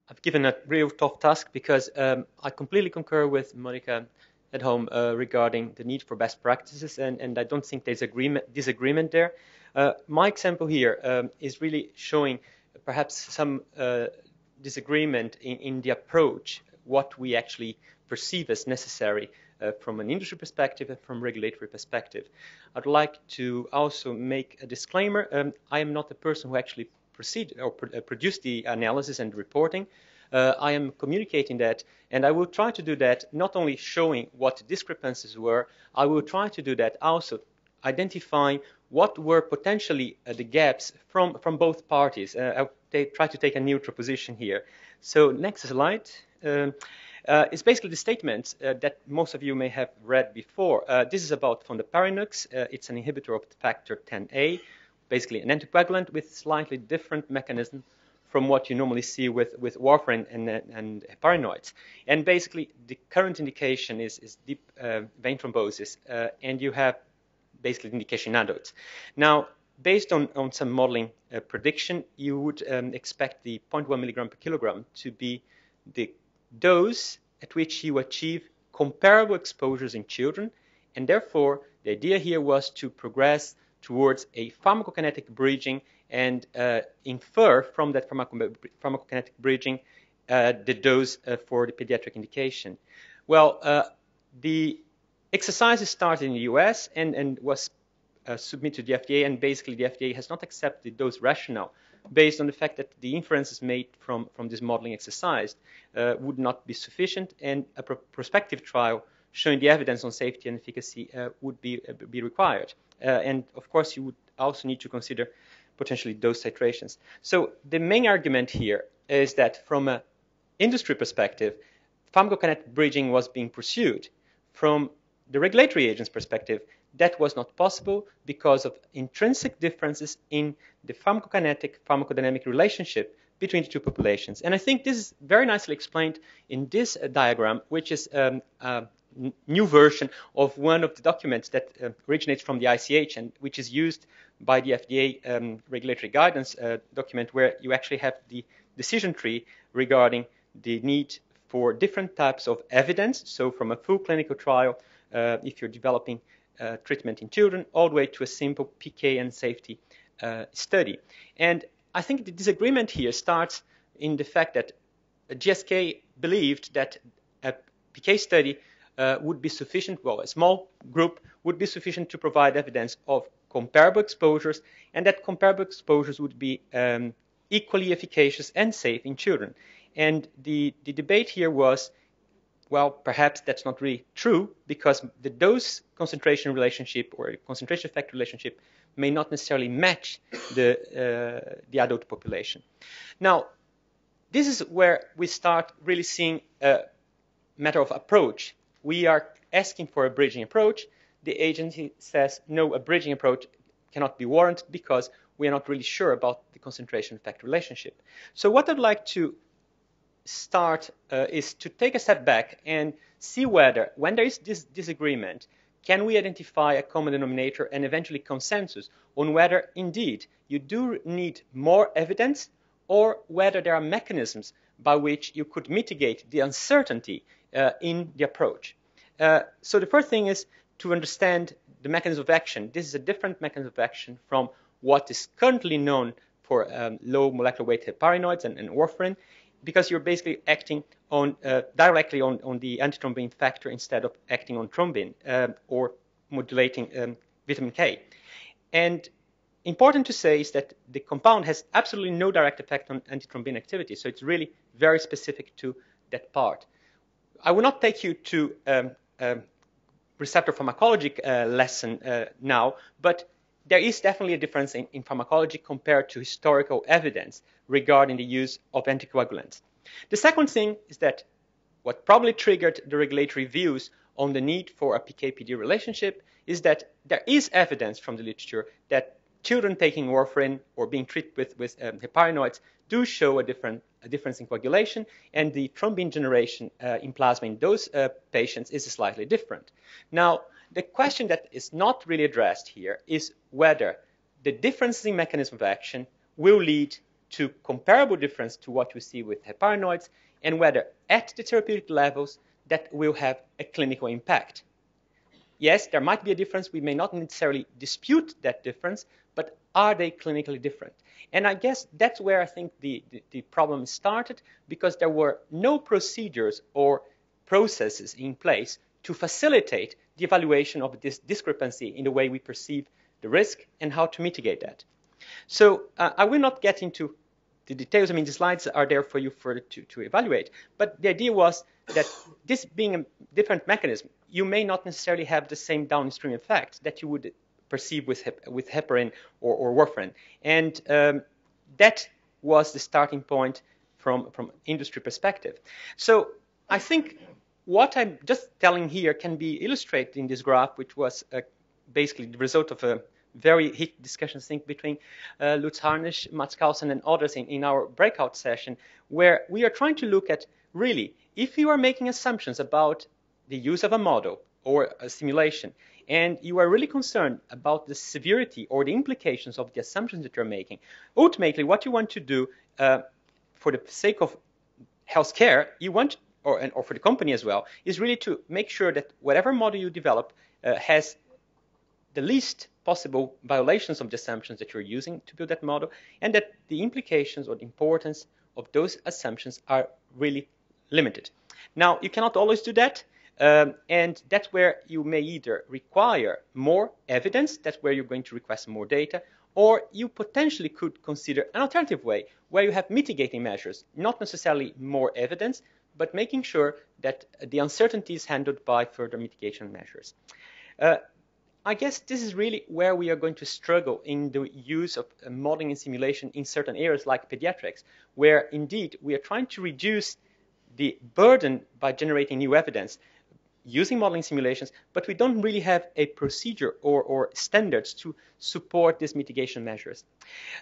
I've given a real tough task because I completely concur with Monica at home regarding the need for best practices, and I don't think there's disagreement there. My example here is really showing perhaps some disagreement in the approach, what we actually perceive as necessary from an industry perspective and from regulatory perspective. I'd like to also make a disclaimer. I am not the person who actually produce the analysis and reporting. I am communicating that, and I will try to do that not only showing what discrepancies were, I will try to do that also identifying what were potentially the gaps from both parties. I'll try to take a neutral position here. So next slide. It's basically the statement that most of you may have read before. This is about fondaparinux. It's an inhibitor of factor 10A, basically an anticoagulant with slightly different mechanism from what you normally see with warfarin and heparinoids. And basically, the current indication is deep vein thrombosis, and you have basically indication in adults. Now, based on some modeling prediction, you would expect the 0.1 milligram per kilogram to be the dose at which you achieve comparable exposures in children, and therefore the idea here was to progress towards a pharmacokinetic bridging and infer from that pharmacokinetic bridging the dose for the pediatric indication. Well, the exercises started in the US and was submitted to the FDA, and basically the FDA has not accepted those rationale based on the fact that the inferences made from this modeling exercise would not be sufficient, and a prospective trial showing the evidence on safety and efficacy would be required. And of course, you would also need to consider potentially dose titrations. So the main argument here is that from an industry perspective, pharmacokinetic bridging was being pursued. From the regulatory agent's perspective, that was not possible because of intrinsic differences in the pharmacodynamic relationship between the two populations. And I think this is very nicely explained in this diagram, which is a new version of one of the documents that originates from the ICH and which is used by the FDA regulatory guidance document, where you actually have the decision tree regarding the need for different types of evidence. So from a full clinical trial, if you're developing treatment in children, all the way to a simple PK and safety study. And I think the disagreement here starts in the fact that GSK believed that a PK study would be sufficient, well, a small group would be sufficient to provide evidence of comparable exposures, and that comparable exposures would be equally efficacious and safe in children. And the debate here was, well, perhaps that's not really true, because the dose concentration relationship or concentration effect relationship may not necessarily match the adult population. Now, this is where we start really seeing a matter of approach. We are asking for a bridging approach. The agency says, no, a bridging approach cannot be warranted because we are not really sure about the concentration effect relationship. So what I'd like to start is to take a step back and see whether, when there is this disagreement, can we identify a common denominator and eventually consensus on whether indeed you do need more evidence, or whether there are mechanisms by which you could mitigate the uncertainty in the approach. So the first thing is to understand the mechanism of action. This is a different mechanism of action from what is currently known for low molecular weight heparinoids and warfarin, because you're basically acting on directly on the antithrombin factor instead of acting on thrombin or modulating vitamin K. And important to say is that the compound has absolutely no direct effect on antithrombin activity, so it's really very specific to that part. I will not take you to receptor pharmacology lesson now, but there is definitely a difference in pharmacology compared to historical evidence regarding the use of anticoagulants. The second thing is that what probably triggered the regulatory views on the need for a PK-PD relationship is that there is evidence from the literature that children taking warfarin or being treated with heparinoids do show a difference in coagulation, and the thrombin generation in plasma in those patients is slightly different. Now, the question that is not really addressed here is whether the differences in mechanism of action will lead to comparable difference to what we see with heparinoids, and whether at the therapeutic levels that will have a clinical impact. Yes, there might be a difference. We may not necessarily dispute that difference, but are they clinically different? And I guess that's where I think the problem started, because there were no procedures or processes in place to facilitate the evaluation of this discrepancy in the way we perceive the risk and how to mitigate that. So I will not get into the details. I mean, the slides are there for you further to evaluate. But the idea was that this being a different mechanism, you may not necessarily have the same downstream effect that you would perceive with heparin or warfarin. And that was the starting point from industry perspective. So I think what I'm just telling here can be illustrated in this graph, which was basically the result of a very heated discussion, I think, between Lutz Harnisch, Mats Carlsen, and others in our breakout session, where we are trying to look at, really, if you are making assumptions about the use of a model or a simulation, and you are really concerned about the severity or the implications of the assumptions that you're making, ultimately, what you want to do for the sake of healthcare, you want, or for the company as well, is really to make sure that whatever model you develop has the least possible violations of the assumptions that you're using to build that model, and that the implications or the importance of those assumptions are really limited. Now, you cannot always do that, and that's where you may either require more evidence, that's where you're going to request more data, or you potentially could consider an alternative way where you have mitigating measures, not necessarily more evidence, but making sure that the uncertainty is handled by further mitigation measures. I guess this is really where we are going to struggle in the use of modeling and simulation in certain areas like pediatrics, where indeed we are trying to reduce the burden by generating new evidence using modeling simulations, but we don't really have a procedure or standards to support these mitigation measures.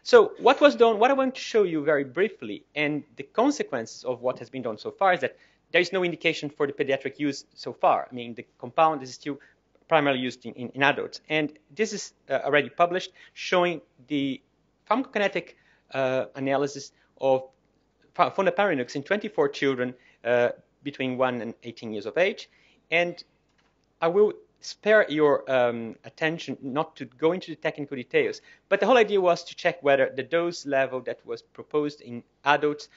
So what was done, what I want to show you very briefly, and the consequences of what has been done so far, is that there is no indication for the pediatric use so far. I mean, the compound is still primarily used in adults. And this is already published, showing the pharmacokinetic analysis of fondaparinux in 24 children between 1 and 18 years of age. And I will spare your attention not to go into the technical details, but the whole idea was to check whether the dose level that was proposed in adults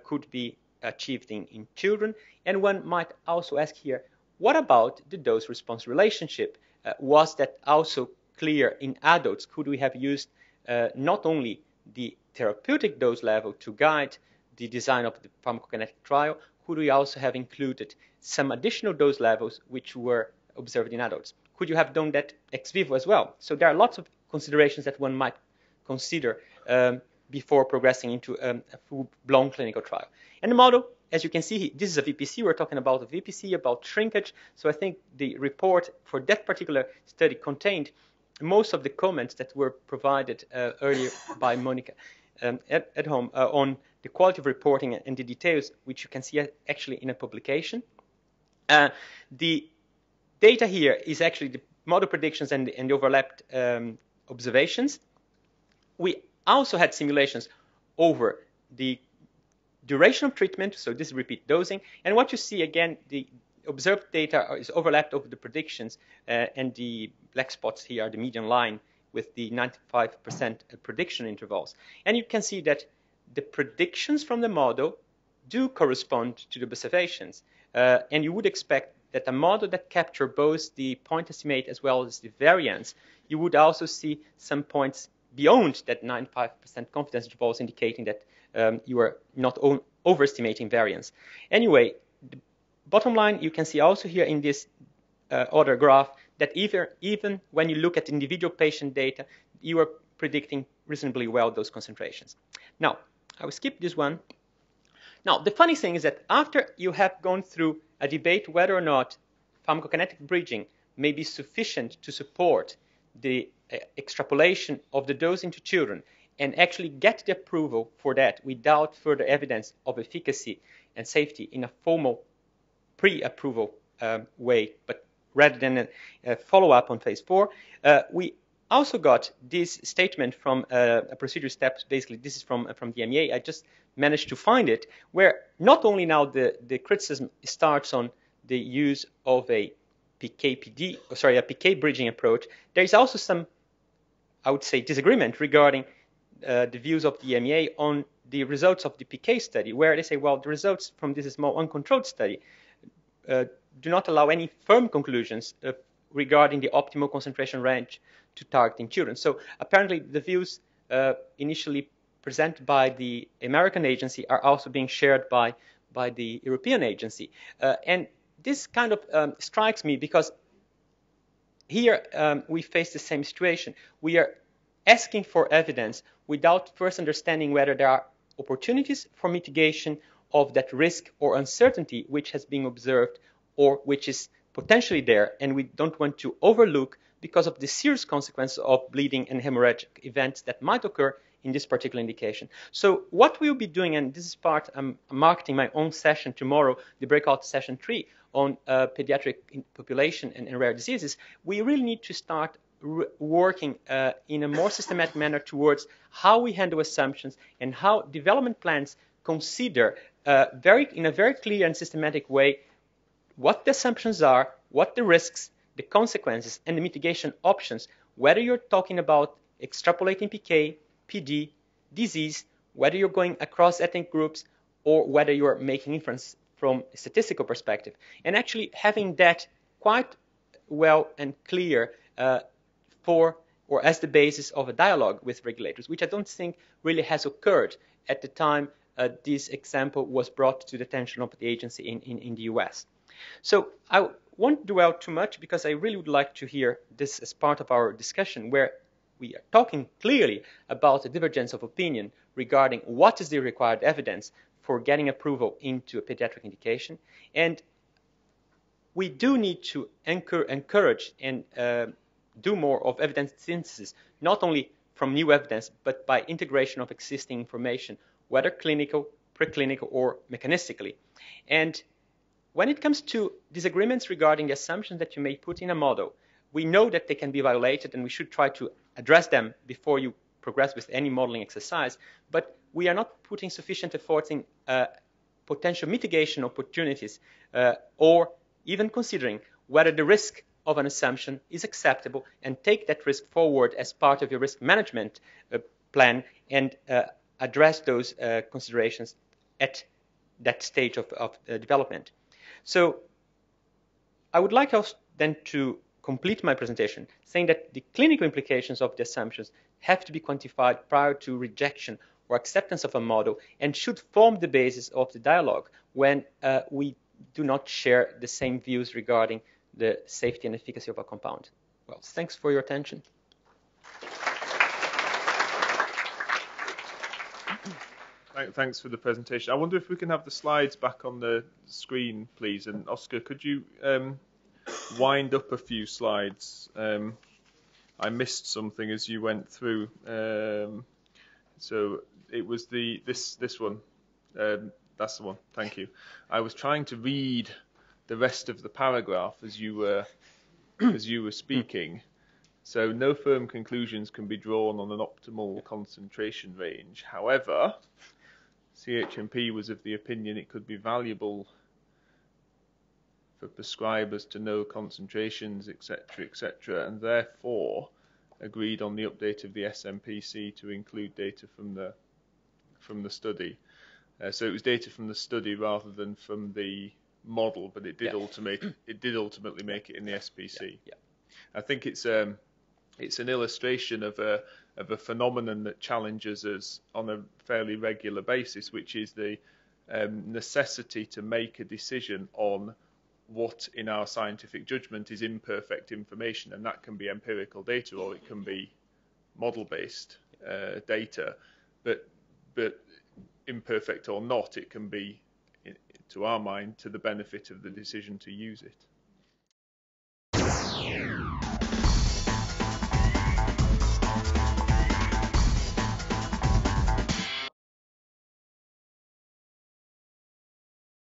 could be achieved in children. And one might also ask here, what about the dose-response relationship? Was that also clear in adults? Could we have used not only the therapeutic dose level to guide the design of the pharmacokinetic trial, could we also have included some additional dose levels which were observed in adults? Could you have done that ex vivo as well? So there are lots of considerations that one might consider before progressing into a full-blown clinical trial. And the model, as you can see, this is a VPC. We're talking about a VPC, about shrinkage. So I think the report for that particular study contained most of the comments that were provided earlier by Monica at home on the quality of reporting and the details, which you can see actually in a publication. The data here is actually the model predictions and the overlapped observations. We also had simulations over the duration of treatment, so this is repeat dosing. And what you see, again, the observed data is overlapped over the predictions, and the black spots here are the median line with the 95% prediction intervals. And you can see that the predictions from the model do correspond to the observations. And you would expect that a model that captures both the point estimate as well as the variance, you would also see some points beyond that 95% confidence intervals, indicating that you are not overestimating variance. Anyway, the bottom line, you can see also here in this other graph that even when you look at individual patient data, you are predicting reasonably well those concentrations. Now, I will skip this one. Now, the funny thing is that after you have gone through a debate whether or not pharmacokinetic bridging may be sufficient to support the extrapolation of the dose into children and actually get the approval for that without further evidence of efficacy and safety in a formal pre-approval way, but rather than a follow-up on phase 4, we also got this statement from a procedure steps. Basically, this is from the EMA. I just managed to find it, where not only now the criticism starts on the use of a PK bridging approach. There is also some, I would say, disagreement regarding the views of the EMA on the results of the PK study, where they say, well, the results from this small uncontrolled study do not allow any firm conclusions regarding the optimal concentration range to target in children. So apparently the views initially presented by the American agency are also being shared by the European agency. And this kind of strikes me because here we face the same situation. We are asking for evidence without first understanding whether there are opportunities for mitigation of that risk or uncertainty which has been observed or which is potentially there, and we don't want to overlook because of the serious consequences of bleeding and hemorrhagic events that might occur in this particular indication. So what we'll be doing, and this is part, I'm marketing my own session tomorrow, the breakout session 3 on pediatric population and rare diseases, we really need to start working in a more systematic manner towards how we handle assumptions and how development plans consider in a very clear and systematic way what the assumptions are, what the risks, the consequences, and the mitigation options, whether you're talking about extrapolating PK, PD, disease, whether you're going across ethnic groups, or whether you're making inference from a statistical perspective. And actually having that quite well and clear as the basis of a dialogue with regulators, which I don't think really has occurred at the time this example was brought to the attention of the agency in the US. So I won't dwell too much because I really would like to hear this as part of our discussion where we are talking clearly about a divergence of opinion regarding what is the required evidence for getting approval into a pediatric indication. And we do need to encourage and do more of evidence synthesis, not only from new evidence, but by integration of existing information, whether clinical, preclinical, or mechanistically. And when it comes to disagreements regarding the assumptions that you may put in a model, we know that they can be violated and we should try to address them before you progress with any modeling exercise, but we are not putting sufficient efforts in potential mitigation opportunities or even considering whether the risk of an assumption is acceptable and take that risk forward as part of your risk management plan and address those considerations at that stage of development. So I would like us then to complete my presentation saying that the clinical implications of the assumptions have to be quantified prior to rejection or acceptance of a model and should form the basis of the dialogue when we do not share the same views regarding the safety and efficacy of a compound. Well, thanks for your attention. Thanks for the presentation. I wonder if we can have the slides back on the screen, please. And Oscar, could you wind up a few slides? I missed something as you went through. So it was this one. That's the one. Thank you. I was trying to read the rest of the paragraph as you were speaking. So no firm conclusions can be drawn on an optimal concentration range. However, CHMP was of the opinion it could be valuable for prescribers to know concentrations, etc., and therefore agreed on the update of the SMPC to include data from the study. So it was data from the study rather than from the model, but it did ultimately make it in the SPC. Yeah. I think it's an illustration of a phenomenon that challenges us on a fairly regular basis, which is the necessity to make a decision on what in our scientific judgment is imperfect information, and that can be empirical data or it can be model-based data, but imperfect or not, it can be, to our mind, to the benefit of the decision to use it.